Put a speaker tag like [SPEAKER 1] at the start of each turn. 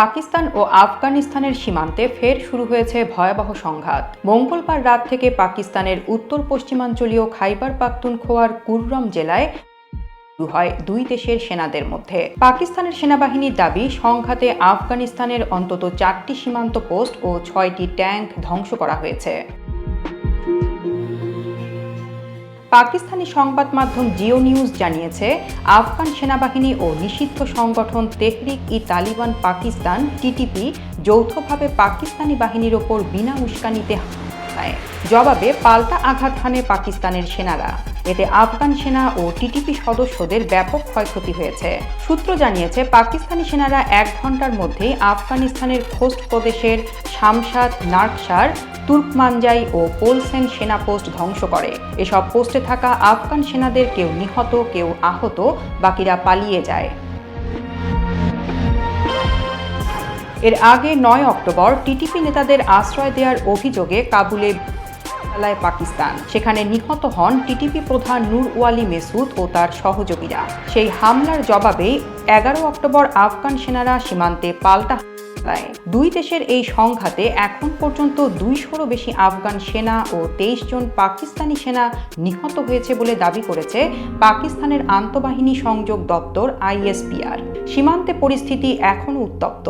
[SPEAKER 1] পাকিস্তান ও আফগানিস্তানের সীমান্তে ফের শুরু হয়েছে ভয়াবহ সংঘাত। মঙ্গলবার রাত থেকে পাকিস্তানের উত্তর পশ্চিমাঞ্চলীয় খাইবার পাখতুনখোয়ার কুররাম জেলায় শুরু হয় দুই দেশের সেনাদের মধ্যে। পাকিস্তানের সেনাবাহিনীর দাবি, সংঘাতে আফগানিস্তানের অন্তত 4টি সীমান্ত পোস্ট ও 6টি ট্যাঙ্ক ধ্বংস করা হয়েছে। পাকিস্তানি সংবাদ মাধ্যম জিও নিউজ জানিয়েছে, আফগান সেনাবাহিনী ও নিষিদ্ধ সংগঠন তেহরিক-ই-তালিবান পাকিস্তান টিটিপি যৌথভাবে পাকিস্তানি বাহিনীর ওপর বিনা উস্কানিতে হামলায় জবাবে পাল্টা আঘাত হানে পাকিস্তানের সেনারা। এতে আফগান সেনা ও টিটিপি সদস্যদের ব্যাপক ক্ষয়ক্ষতি হয়েছে। সূত্র জানিয়েছে, পাকিস্তানি সেনারা 1 ঘন্টার মধ্যেই আফগানিস্তানের খোস্ট প্রদেশের শামশাদ, নার্কসার, তুর্কমানজাই ও পোলসেন সেনা পোস্ট ধ্বংস করে। এসব পোস্টে থাকা আফগান সেনাদের কেউ নিহত, কেউ আহত, বাকিরা পালিয়ে যায়। এর আগে 9 অক্টোবর টিটিপি নেতাদের আশ্রয় দেওয়ার অভিযোগে কাবুলে হামলায় পাকিস্তান। সেখানে নিহত হন টিটিপি প্রধান নূর ওয়ালি মেসুদ ও তার সহযোগীরা। সেই হামলার জবাবে 11 অক্টোবর আফগান সেনারা সীমান্তে পাল্টা হামলায়। দুই দেশের এই সংঘাতে এখন পর্যন্ত 200-রও বেশি আফগান সেনা ও 23 জন পাকিস্তানি সেনা নিহত হয়েছে বলে দাবি করেছে পাকিস্তানের আন্তঃবাহিনী সংযোগ দপ্তর ISPR। সীমান্তে পরিস্থিতি এখনও উত্তপ্ত।